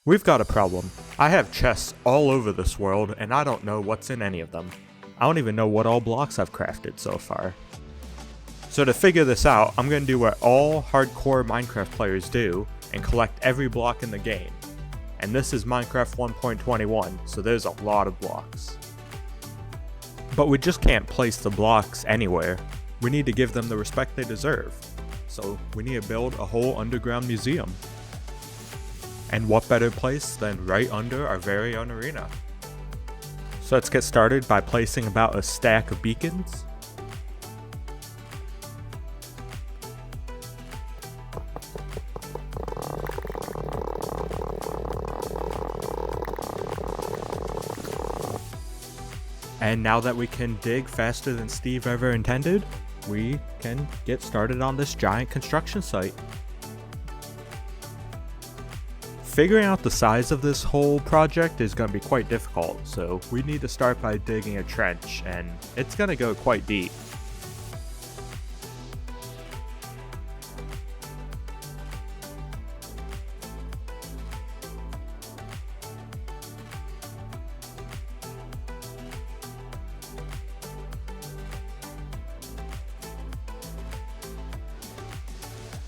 We've got a problem. I have chests all over this world and I don't know what's in any of them. I don't even know what all blocks I've crafted so far. So to figure this out, I'm going to do what all hardcore Minecraft players do and collect every block in the game. And this is Minecraft 1.21, so there's a lot of blocks. But we just can't place the blocks anywhere. We need to give them the respect they deserve. So we need to build a whole underground museum. And what better place than right under our very own arena? So let's get started by placing about a stack of beacons. And now that we can dig faster than Steve ever intended, we can get started on this giant construction site. Figuring out the size of this whole project is going to be quite difficult, so we need to start by digging a trench, and it's going to go quite deep.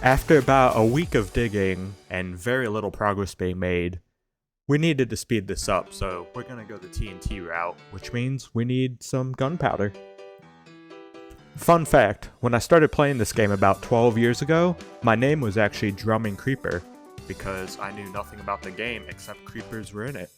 After about a week of digging and very little progress being made, we needed to speed this up, so we're going to go the TNT route, which means we need some gunpowder. Fun fact, when I started playing this game about 12 years ago, my name was actually Drumming Creeper, because I knew nothing about the game except creepers were in it.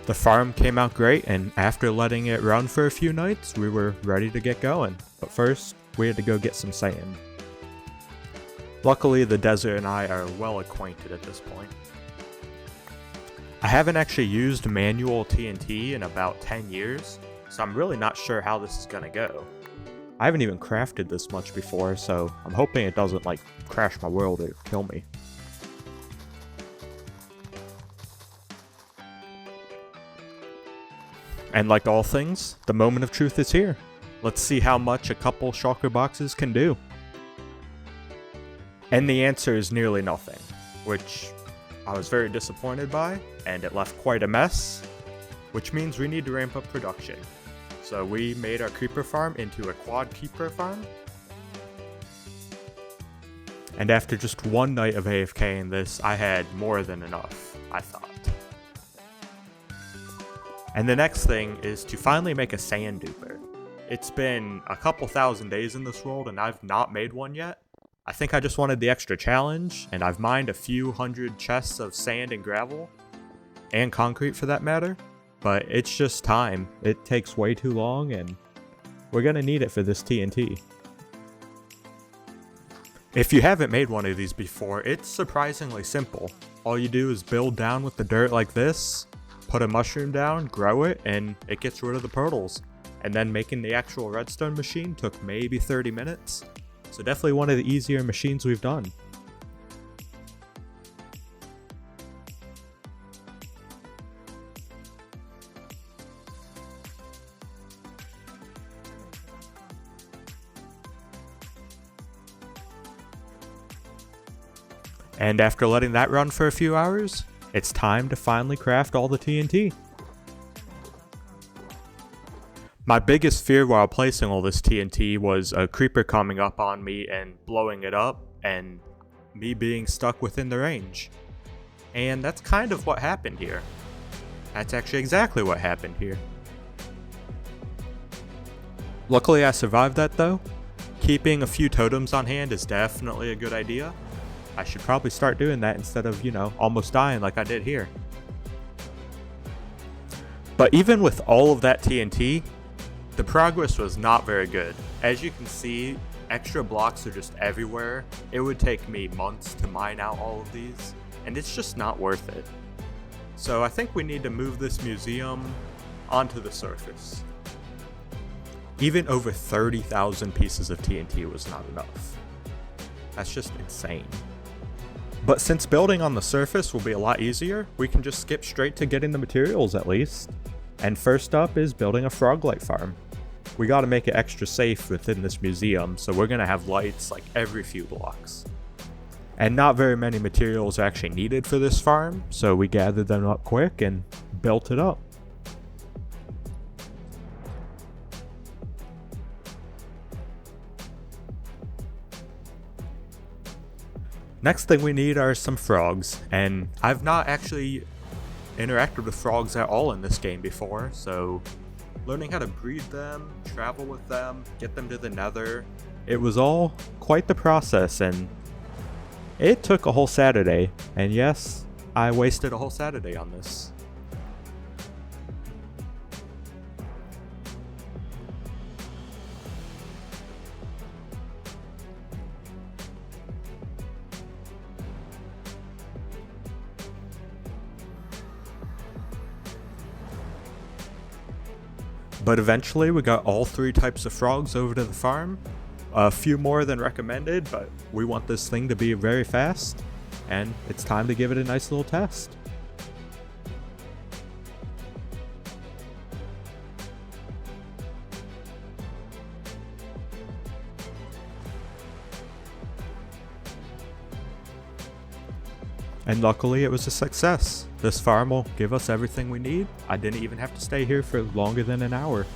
The farm came out great, and after letting it run for a few nights, we were ready to get going. But first, we had to go get some sand. Luckily, the desert and I are well acquainted at this point. I haven't actually used manual TNT in about 10 years, so I'm really not sure how this is gonna go. I haven't even crafted this much before, so I'm hoping it doesn't crash my world or kill me. And like all things, the moment of truth is here. Let's see how much a couple shulker boxes can do. And the answer is nearly nothing, which I was very disappointed by, and it left quite a mess, which means we need to ramp up production. So we made our creeper farm into a quad creeper farm. And after just one night of AFK in this, I had more than enough, I thought. And the next thing is to finally make a sand duper. It's been a couple thousand days in this world and I've not made one yet. I think I just wanted the extra challenge, and I've mined a few hundred chests of sand and gravel, and concrete for that matter, but it's just time. It takes way too long and we're gonna need it for this TNT. If you haven't made one of these before, it's surprisingly simple. All you do is build down with the dirt like this, put a mushroom down, grow it, and it gets rid of the portals. And then making the actual redstone machine took maybe 30 minutes. So definitely one of the easier machines we've done. And after letting that run for a few hours, it's time to finally craft all the TNT. My biggest fear while placing all this TNT was a creeper coming up on me and blowing it up, and me being stuck within the range. And that's kind of what happened here. That's actually exactly what happened here. Luckily I survived that though. Keeping a few totems on hand is definitely a good idea. I should probably start doing that instead of, almost dying like I did here. But even with all of that TNT, the progress was not very good. As you can see, extra blocks are just everywhere. It would take me months to mine out all of these, and it's just not worth it. So I think we need to move this museum onto the surface. Even over 30,000 pieces of TNT was not enough. That's just insane. But since building on the surface will be a lot easier, we can just skip straight to getting the materials at least. And first up is building a frog light farm. we gotta make it extra safe within this museum, so we're gonna have lights like every few blocks. And not very many materials are actually needed for this farm, so we gathered them up quick and built it up. Next thing we need are some frogs, and I've not actually interacted with frogs at all in this game before, so learning how to breed them, travel with them, get them to the nether, it was all quite the process, and it took a whole Saturday, and yes, I wasted a whole Saturday on this. But eventually we got all 3 types of frogs over to the farm. A few more than recommended, but we want this thing to be very fast, and it's time to give it a nice little test. And luckily it was a success. This farm will give us everything we need. I didn't even have to stay here for longer than an hour.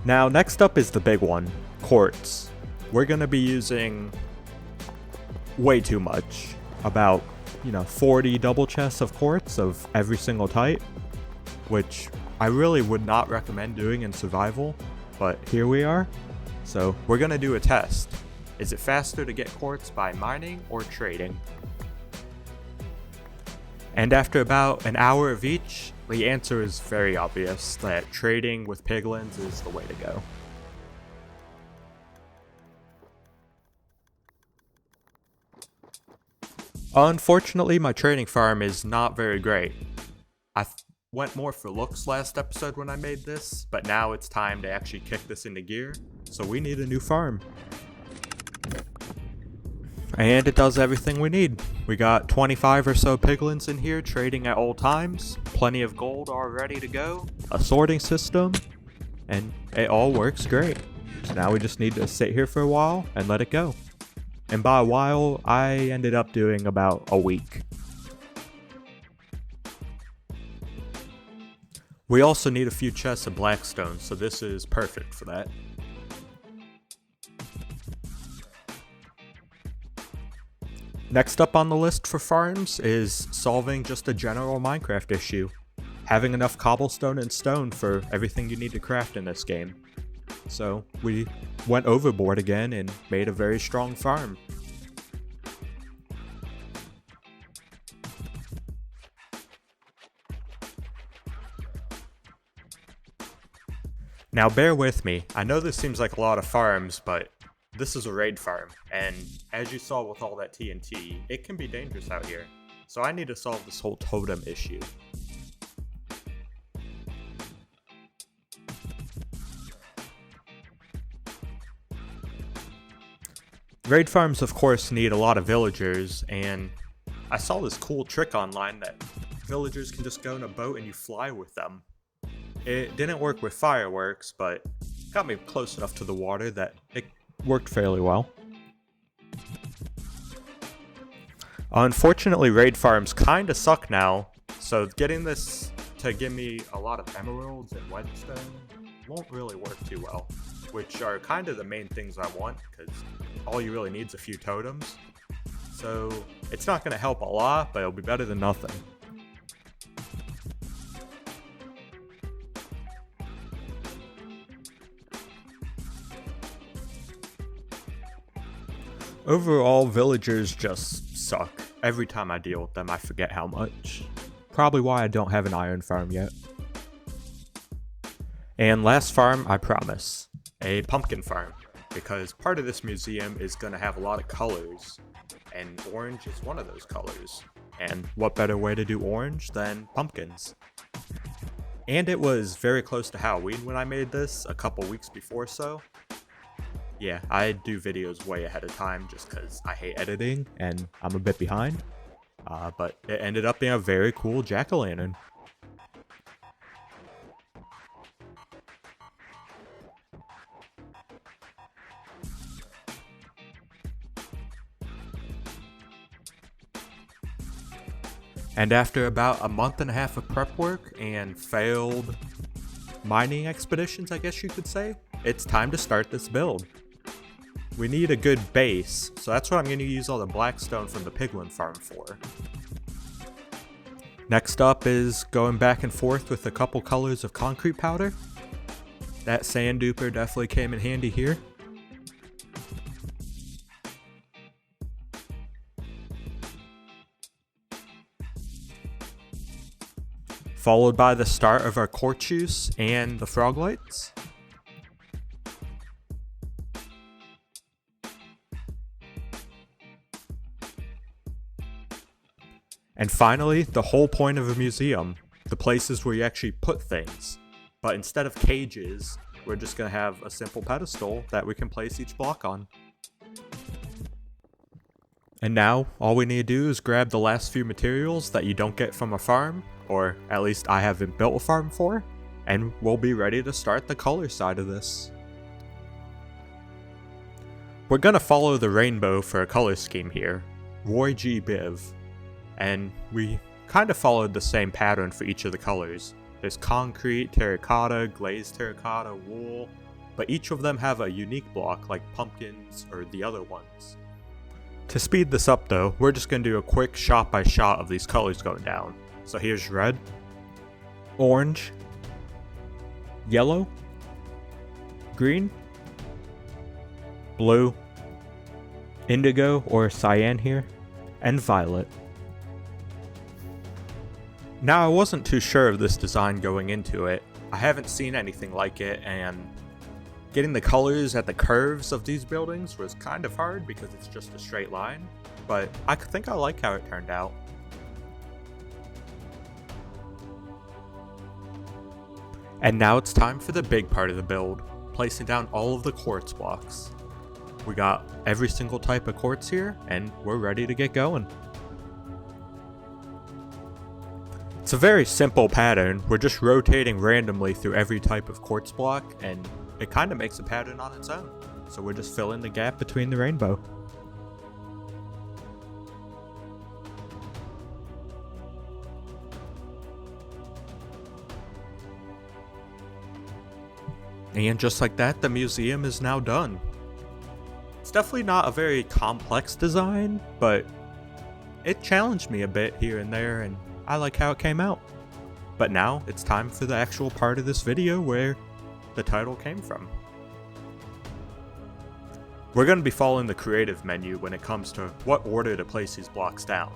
Now next up is the big one, quartz. We're gonna be using way too much. About, 40 double chests of quartz of every single type, which I really would not recommend doing in survival, but here we are. So we're gonna do a test. Is it faster to get quartz by mining or trading? And after about an hour of each, the answer is very obvious that trading with piglins is the way to go. Unfortunately, my trading farm is not very great. I went more for looks last episode when I made this, but now it's time to actually kick this into gear, so we need a new farm. And it does everything we need. We got 25 or so piglins in here trading at all times, plenty of gold all ready to go, a sorting system, and it all works great. So now we just need to sit here for a while and let it go. And by a while, I ended up doing about a week. We also need a few chests of blackstone, so this is perfect for that. Next up on the list for farms is solving just a general Minecraft issue. Having enough cobblestone and stone for everything you need to craft in this game. So we went overboard again and made a very strong farm. Now bear with me, I know this seems like a lot of farms, but this is a raid farm, and as you saw with all that TNT, it can be dangerous out here. So I need to solve this whole totem issue. Raid farms of course need a lot of villagers, and I saw this cool trick online that villagers can just go in a boat and you fly with them. It didn't work with fireworks, but got me close enough to the water that it worked fairly well. Unfortunately, raid farms kinda suck now, so getting this to give me a lot of emeralds and redstone won't really work too well, which are kind of the main things I want, because all you really need is a few totems. So it's not going to help a lot, but it'll be better than nothing. Overall, villagers just suck. Every time I deal with them, I forget how much. Probably why I don't have an iron farm yet. And last farm, I promise. A pumpkin farm. Because part of this museum is going to have a lot of colors. And orange is one of those colors. And what better way to do orange than pumpkins? And it was very close to Halloween when I made this, a couple weeks before so. Yeah, I do videos way ahead of time just because I hate editing and I'm a bit behind. But it ended up being a very cool jack-o'-lantern. And after about a month and a half of prep work and failed mining expeditions, I guess you could say, it's time to start this build. We need a good base, so that's what I'm going to use all the blackstone from the piglin farm for. Next up is going back and forth with a couple colors of concrete powder. That sand duper definitely came in handy here. Followed by the start of our quartz juice and the frog lights. And finally, the whole point of a museum, the places where you actually put things. But instead of cages, we're just going to have a simple pedestal that we can place each block on. And now, all we need to do is grab the last few materials that you don't get from a farm, or at least I haven't built a farm for, and we'll be ready to start the color side of this. We're going to follow the rainbow for a color scheme here, Roy G. Biv, and we kind of followed the same pattern for each of the colors. There's concrete, terracotta, glazed terracotta, wool, but each of them have a unique block like pumpkins or the other ones. To speed this up though, we're just going to do a quick shot by shot of these colors going down. So here's red, orange, yellow, green, blue, indigo or cyan here, and violet. Now I wasn't too sure of this design going into it. I haven't seen anything like it, and getting the colors at the curves of these buildings was kind of hard because it's just a straight line, but I think I like how it turned out. And now it's time for the big part of the build, placing down all of the quartz blocks. We got every single type of quartz here, and we're ready to get going. It's a very simple pattern. We're just rotating randomly through every type of quartz block, and it kind of makes a pattern on its own. So we're just filling the gap between the rainbow. And just like that, the museum is now done. It's definitely not a very complex design, but it challenged me a bit here and there, and I like how it came out. But now it's time for the actual part of this video where the title came from. We're going to be following the creative menu when it comes to what order to place these blocks down.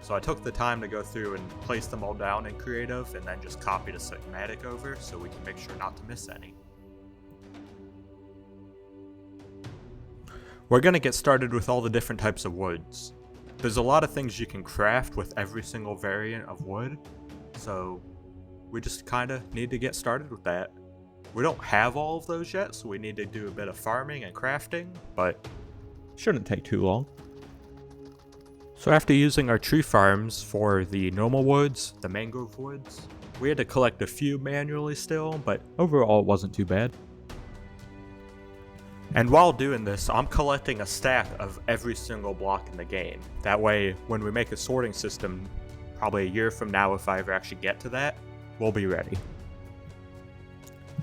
So I took the time to go through and place them all down in creative and then just copied a schematic over so we can make sure not to miss any. We're going to get started with all the different types of woods. There's a lot of things you can craft with every single variant of wood, so we just kind of need to get started with that. We don't have all of those yet, so we need to do a bit of farming and crafting, but shouldn't take too long. So after using our tree farms for the normal woods, the mangrove woods, we had to collect a few manually still, but overall it wasn't too bad. And while doing this, I'm collecting a stack of every single block in the game. That way, when we make a sorting system, probably a year from now if I ever actually get to that, we'll be ready.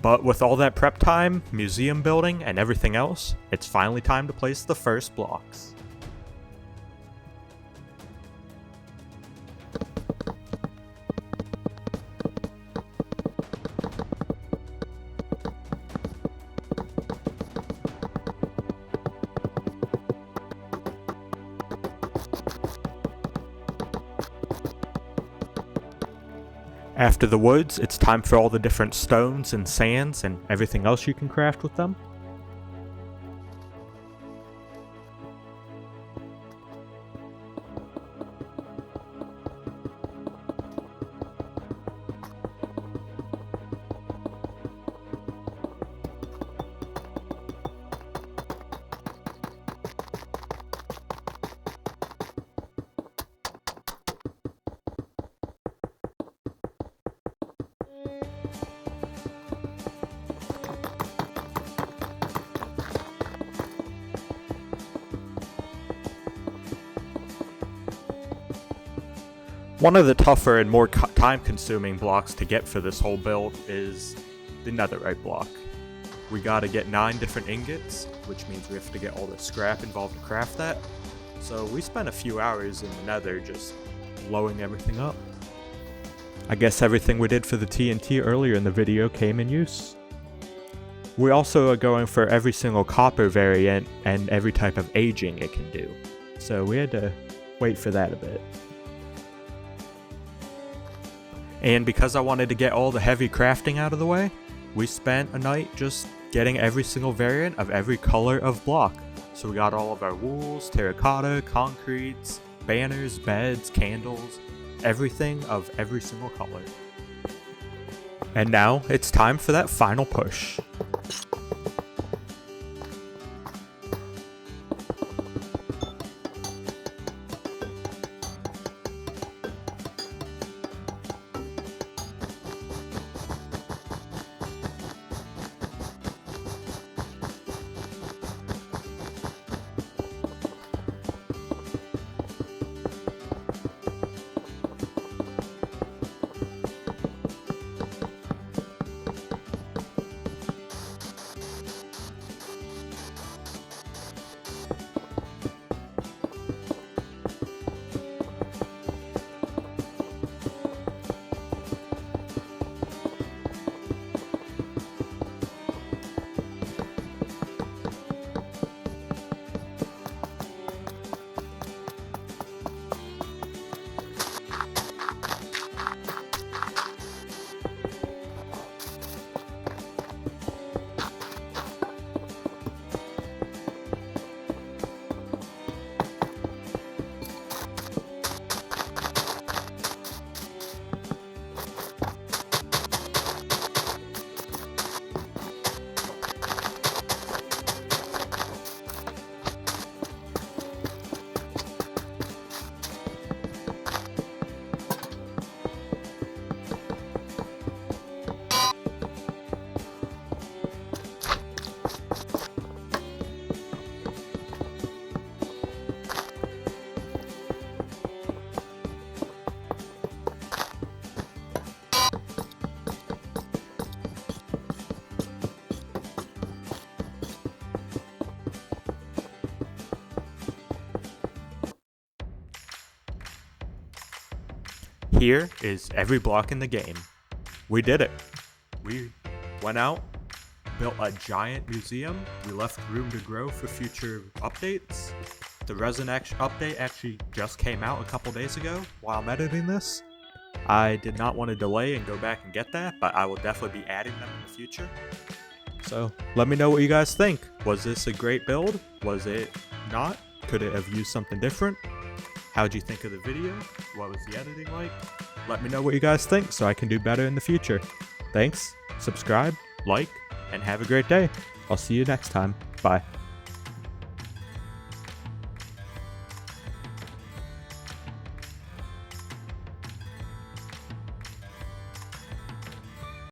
But with all that prep time, museum building, and everything else, it's finally time to place the first blocks. After the woods, it's time for all the different stones and sands and everything else you can craft with them. One of the tougher and more time-consuming blocks to get for this whole build is the netherite block. We gotta get 9 different ingots, which means we have to get all the scrap involved to craft that. So we spent a few hours in the nether just blowing everything up. I guess everything we did for the TNT earlier in the video came in use. We also are going for every single copper variant and every type of aging it can do. So we had to wait for that a bit. And because I wanted to get all the heavy crafting out of the way, we spent a night just getting every single variant of every color of block. So we got all of our wools, terracotta, concretes, banners, beds, candles, everything of every single color. And now it's time for that final push. Here is every block in the game. We did it. We went out, built a giant museum. We left room to grow for future updates. The resin update actually just came out a couple days ago while I'm editing this. I did not want to delay and go back and get that, but I will definitely be adding them in the future. So let me know what you guys think. Was this a great build? Was it not? Could it have used something different? How'd you think of the video? What was the editing like? Let me know what you guys think so I can do better in the future. Thanks, subscribe, like, and have a great day. I'll see you next time. Bye.